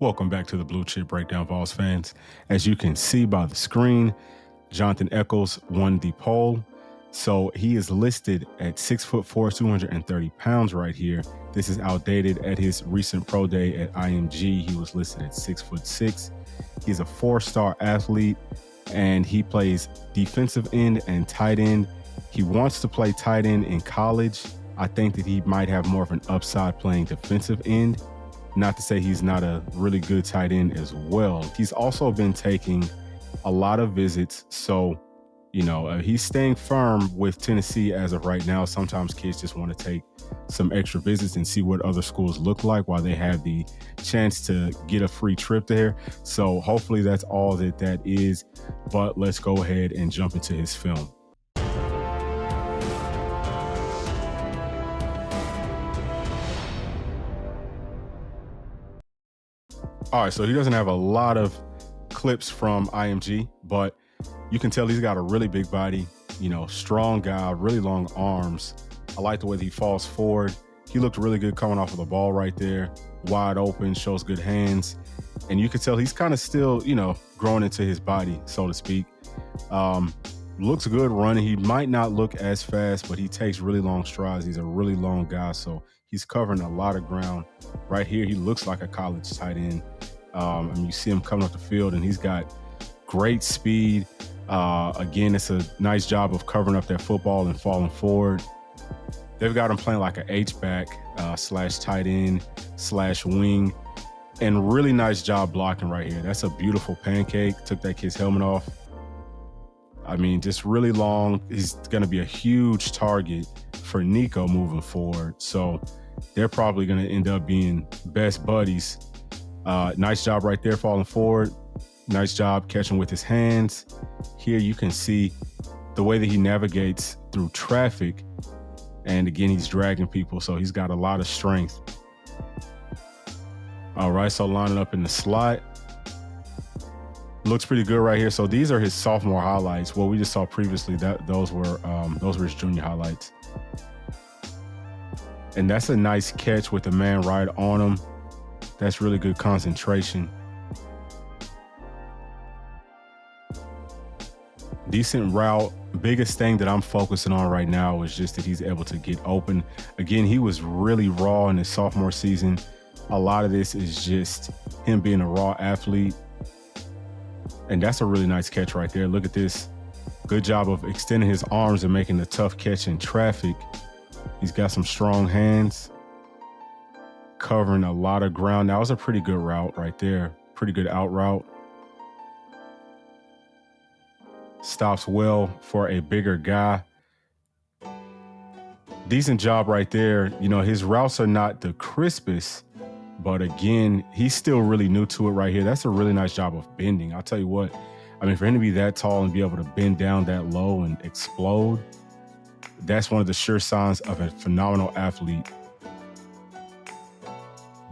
Welcome back to the Blue Chip Breakdown, Vols fans. As you can see by the screen, Jonathan Echols won the poll. So he is listed at 6'4", 230 pounds right here. This is outdated. At his recent pro day at IMG, he was listed at 6'6". He's a 4-star athlete, and he plays defensive end and tight end. He wants to play tight end in college. I think that he might have more of an upside playing defensive end. Not to say he's not a really good tight end as well. He's also been taking a lot of visits. So, he's staying firm with Tennessee as of right now. Sometimes kids just want to take some extra visits and see what other schools look like while they have the chance to get a free trip there. So hopefully that's all that is. But let's go ahead and jump into his film. All right, so he doesn't have a lot of clips from IMG, but you can tell he's got a really big body, strong guy, really long arms. I like the way that he falls forward. He looked really good coming off of the ball right there, wide open, shows good hands. And you can tell he's kind of still, growing into his body, so to speak. Looks good running. He might not look as fast, but he takes really long strides. He's a really long guy, so he's covering a lot of ground. Right here, he looks like a college tight end. You see him coming off the field, and he's got great speed. Again, it's a nice job of covering up that football and falling forward. They've got him playing like an H-back / tight end / wing, and really nice job blocking right here. That's a beautiful pancake. Took that kid's helmet off. Just really long. He's going to be a huge target for Nico moving forward. So they're probably going to end up being best buddies. Nice job right there, falling forward. Nice job catching with his hands. Here you can see the way that he navigates through traffic. And again, he's dragging people, so he's got a lot of strength. All right, so lining up in the slot. Looks pretty good right here. So these are his sophomore highlights. What we just saw previously, those were his junior highlights. And that's a nice catch with the man right on him. That's really good concentration. Decent route. Biggest thing that I'm focusing on right now is just that he's able to get open. Again, he was really raw in his sophomore season. A lot of this is just him being a raw athlete. And that's a really nice catch right there. Look at this. Good job of extending his arms and making a tough catch in traffic. He's got some strong hands, covering a lot of ground. That was a pretty good route right there. Pretty good out route. Stops well for a bigger guy. Decent job right there. His routes are not the crispest, but again, he's still really new to it right here. That's a really nice job of bending. I'll tell you what, for him to be that tall and be able to bend down that low and explode, that's one of the sure signs of a phenomenal athlete.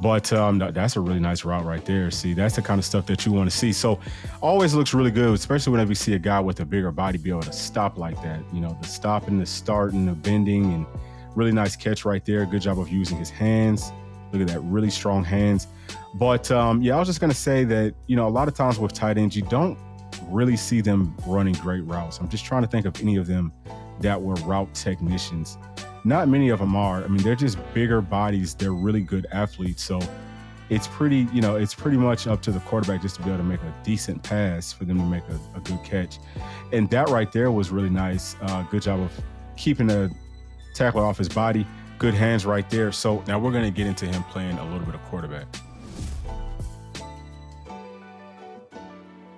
But that's a really nice route right there. See, that's the kind of stuff that you want to see. So always looks really good, especially whenever you see a guy with a bigger body be able to stop like that. The stopping, the starting, the bending, and really nice catch right there. Good job of using his hands. Look at that, really strong hands. But I was just going to say that, a lot of times with tight ends, you don't really see them running great routes. I'm just trying to think of any of them that were route technicians. Not many of them are. They're just bigger bodies. They're really good athletes. So it's pretty much up to the quarterback just to be able to make a decent pass for them to make a good catch. And that right there was really nice. Good job of keeping the tackler off his body. Good hands right there. So now we're going to get into him playing a little bit of quarterback.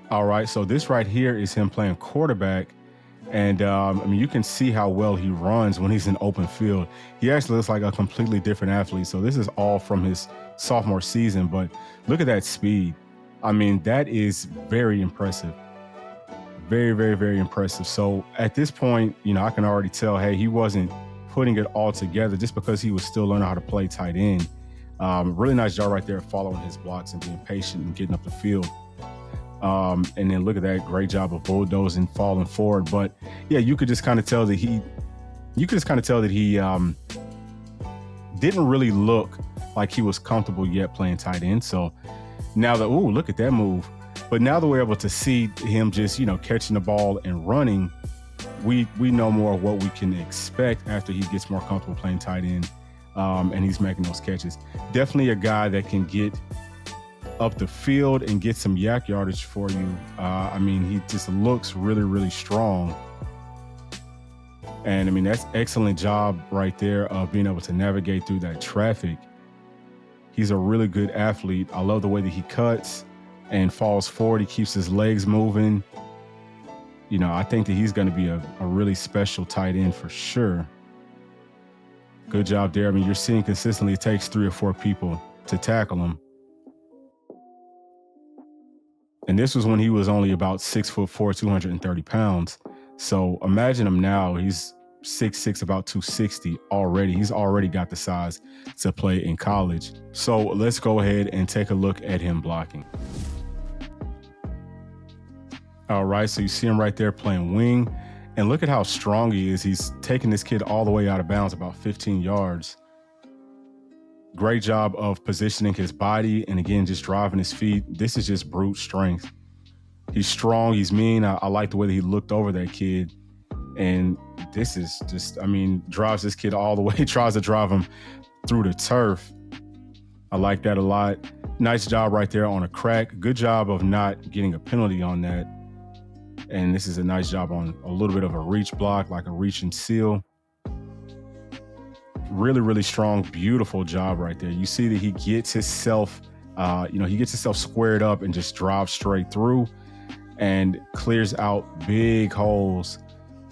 All right, so this right here is him playing quarterback. And you can see how well he runs when he's in open field. He actually looks like a completely different athlete. So this is all from his sophomore season, but look at that speed. That is very impressive. Very, very, very impressive. So at this point, I can already tell, hey, he wasn't putting it all together just because he was still learning how to play tight end. Really nice job right there, following his blocks and being patient and getting up the field. And then look at that, great job of bulldozing, falling forward. But yeah, you could just kind of tell that he didn't really look like he was comfortable yet playing tight end. So now that, ooh, look at that move. But now that we're able to see him just, catching the ball and running, we know more of what we can expect after he gets more comfortable playing tight end, and he's making those catches. Definitely a guy that can get up the field and get some yak yardage for you. He just looks really, really strong. And that's excellent job right there of being able to navigate through that traffic. He's a really good athlete. I love the way that he cuts and falls forward. He keeps his legs moving. I think that he's going to be a really special tight end for sure. Good job there. You're seeing consistently it takes 3 or 4 people to tackle him. And this was when he was only about 6'4", 230 pounds. So imagine him now. He's 6'6", about 260 already. He's already got the size to play in college. So let's go ahead and take a look at him blocking. All right, so you see him right there playing wing. And look at how strong he is. He's taking this kid all the way out of bounds, about 15 yards. Great job of positioning his body and, again, just driving his feet. This is just brute strength. He's strong. He's mean. I like the way that he looked over that kid. And this is just, drives this kid all the way, tries to drive him through the turf. I like that a lot. Nice job right there on a crack. Good job of not getting a penalty on that. And this is a nice job on a little bit of a reach block, like a reach and seal. Really, really strong, beautiful job right there. You see that he gets himself, squared up and just drives straight through and clears out big holes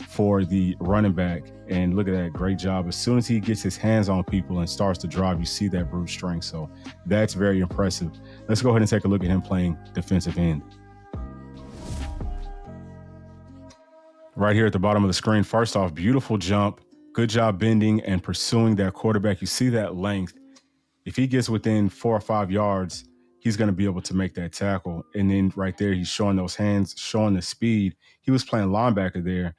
for the running back. And look at that, great job. As soon as he gets his hands on people and starts to drive, you see that brute strength. So that's very impressive. Let's go ahead and take a look at him playing defensive end. Right here at the bottom of the screen, first off, beautiful jump. Good job bending and pursuing that quarterback. You see that length. If he gets within 4 or 5 yards, he's going to be able to make that tackle. And then right there, he's showing those hands, showing the speed. He was playing linebacker there.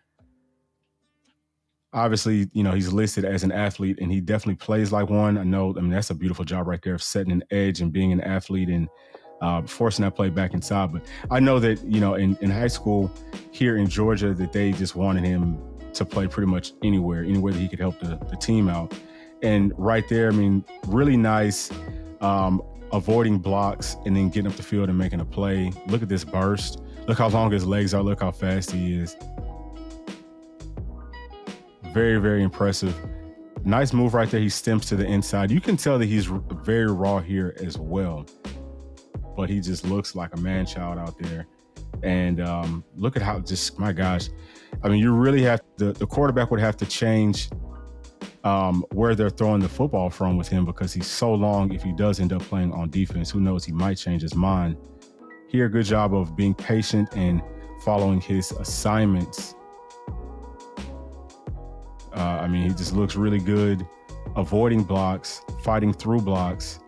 Obviously, he's listed as an athlete, and he definitely plays like one. That's a beautiful job right there of setting an edge and being an athlete and forcing that play back inside. But I know that, in high school here in Georgia, that they just wanted him to play pretty much anywhere that he could help the team out. And right there, really nice, avoiding blocks and then getting up the field and making a play. Look at this burst. Look how long his legs are. Look how fast he is. Very, very impressive. Nice move right there. He stems to the inside. You can tell that he's very raw here as well, but he just looks like a man-child out there. And look at how just, my gosh, you really have the quarterback would have to change where they're throwing the football from with him, because he's so long. If he does end up playing on defense, who knows, he might change his mind. Here, good job of being patient and following his assignments. He just looks really good, avoiding blocks, fighting through blocks,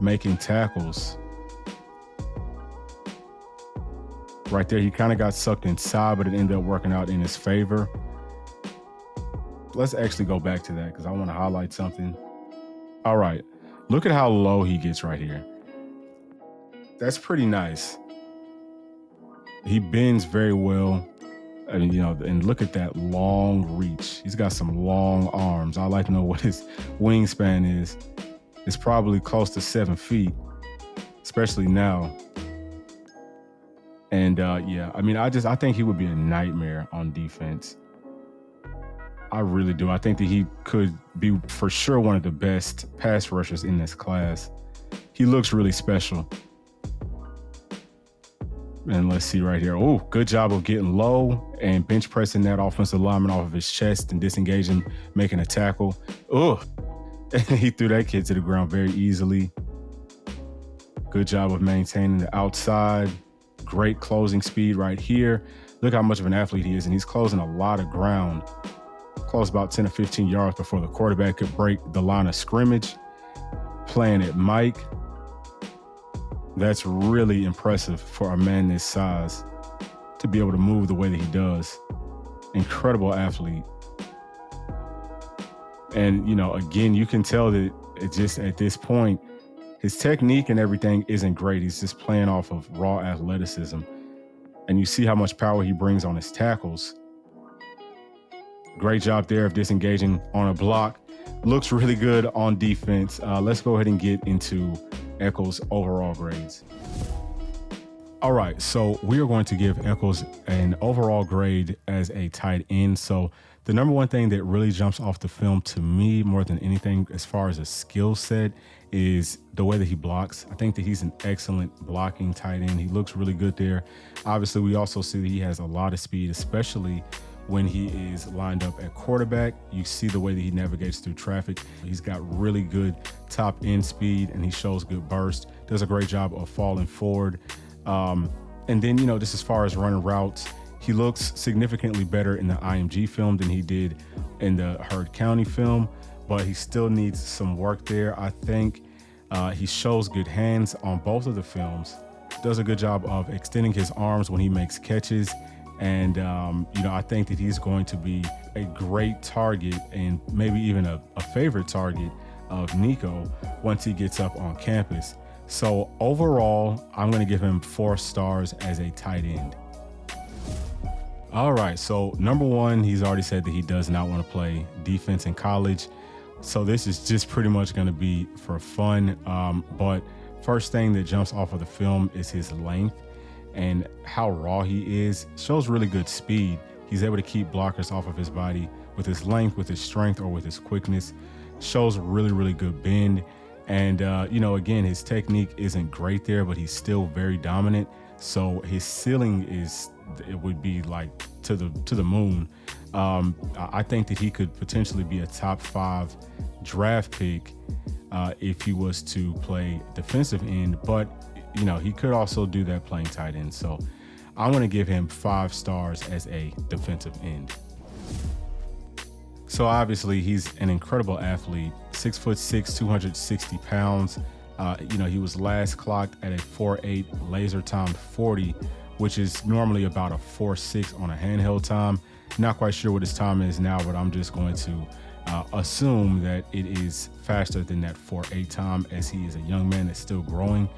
making tackles. Right there, he kind of got sucked inside, but it ended up working out in his favor. Let's actually go back to that because I want to highlight something. All right, look at how low he gets right here. That's pretty nice. He bends very well. And look at that long reach. He's got some long arms. I like to know what his wingspan is. It's probably close to 7 feet, especially now. And I think he would be a nightmare on defense. I really do. I think that he could be for sure one of the best pass rushers in this class. He looks really special. And let's see right here. Oh, good job of getting low and bench pressing that offensive lineman off of his chest and disengaging, making a tackle. Oh, he threw that kid to the ground very easily. Good job of maintaining the outside. Great closing speed right here. Look how much of an athlete he is, and he's closing a lot of ground. Close about 10 or 15 yards before the quarterback could break the line of scrimmage. Playing at Mike. That's really impressive for a man this size to be able to move the way that he does. Incredible athlete. And, again, you can tell that it just at this point, His technique and everything isn't great. He's just playing off of raw athleticism. And you see how much power he brings on his tackles. Great job there of disengaging on a block. Looks really good on defense. Let's go ahead and get into Echols' overall grades. All right, so we are going to give Echols an overall grade as a tight end. So the number one thing that really jumps off the film to me more than anything as far as a skill set is the way that he blocks. I think that he's an excellent blocking tight end. He looks really good there. Obviously, we also see that he has a lot of speed, especially when he is lined up at quarterback. You see the way that he navigates through traffic. He's got really good top end speed and he shows good burst. Does a great job of falling forward. And then, just as far as running routes, he looks significantly better in the IMG film than he did in the Heard County film, but he still needs some work there. I think he shows good hands on both of the films, does a good job of extending his arms when he makes catches. And, I think that he's going to be a great target and maybe even a favorite target of Nico once he gets up on campus. So overall, I'm going to give him 4 stars as a tight end. All right, so number one, he's already said that he does not want to play defense in college. So this is just pretty much going to be for fun. But first thing that jumps off of the film is his length and how raw he is. Shows really good speed. He's able to keep blockers off of his body with his length, with his strength, or with his quickness. Shows really, really good bend. And, again, his technique isn't great there, but he's still very dominant. So his ceiling would be like to the moon. I think that he could potentially be a top 5 draft pick if he was to play defensive end, but he could also do that playing tight end. So I'm going to give him 5 stars as a defensive end. So obviously he's an incredible athlete, 6'6", 260 pounds. He was last clocked at a 4.8 laser timed 40, which is normally about a 4.6 on a handheld time. Not quite sure what his time is now, but I'm just going to assume that it is faster than that 4.8 time, as he is a young man that's still growing.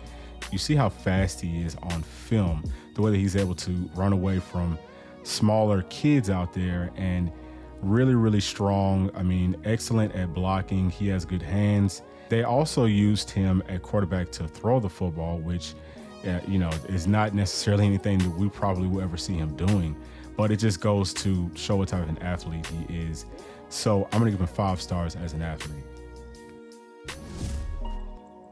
You see how fast he is on film, the way that he's able to run away from smaller kids out there, and really, really strong. I mean, excellent at blocking. He has good hands. They also used him at quarterback to throw the football, which, is not necessarily anything that we probably will ever see him doing, but it just goes to show what type of an athlete he is. So I'm going to give him 5 stars as an athlete.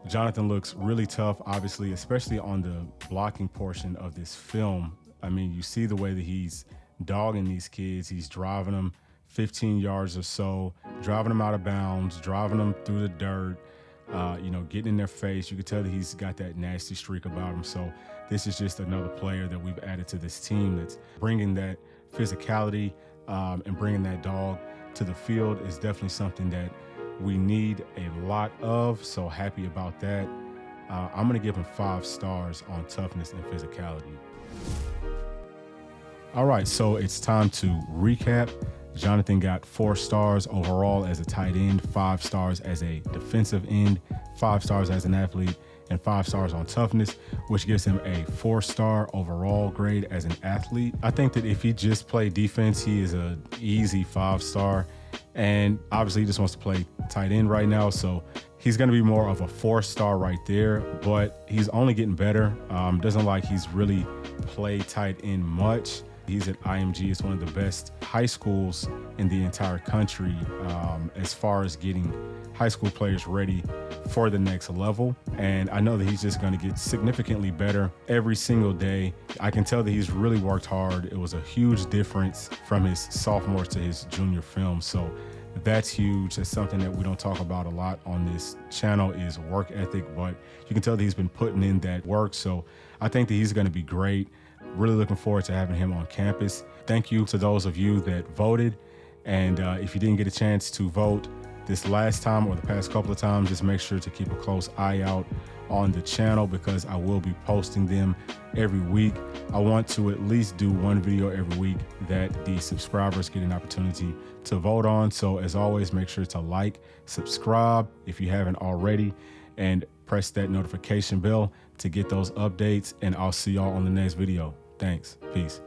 Jonathan looks really tough, obviously, especially on the blocking portion of this film. I mean, you see the way that he's dogging these kids. He's driving them 15 yards or so, driving them out of bounds, driving them through the dirt, getting in their face. You can tell that he's got that nasty streak about him. So this is just another player that we've added to this team that's bringing that physicality and bringing that dog to the field. Is definitely something that we need a lot of. So happy about that. I'm going to give him 5 stars on toughness and physicality. All right, so it's time to recap. Jonathan got 4 stars overall as a tight end, 5 stars as a defensive end, 5 stars as an athlete, and 5 stars on toughness, which gives him a 4-star overall grade as an athlete. I think that if he just played defense, he is an easy 5-star. And obviously he just wants to play tight end right now, so he's going to be more of a 4-star right there, but he's only getting better. Doesn't like he's really played tight end much. He's at IMG. It's one of the best high schools in the entire country as far as getting high school players ready for the next level. And I know that he's just going to get significantly better every single day. I can tell that he's really worked hard. It was a huge difference from his sophomore to his junior film. So that's huge. That's something that we don't talk about a lot on this channel, is work ethic, but you can tell that he's been putting in that work. So I think that he's going to be great. Really looking forward to having him on campus. Thank you to those of you that voted. And if you didn't get a chance to vote this last time or the past couple of times, just make sure to keep a close eye out on the channel, because I will be posting them every week. I want to at least do one video every week that the subscribers get an opportunity to vote on. So as always, make sure to like, subscribe if you haven't already, and press that notification bell to get those updates. And I'll see y'all on the next video. Thanks. Peace.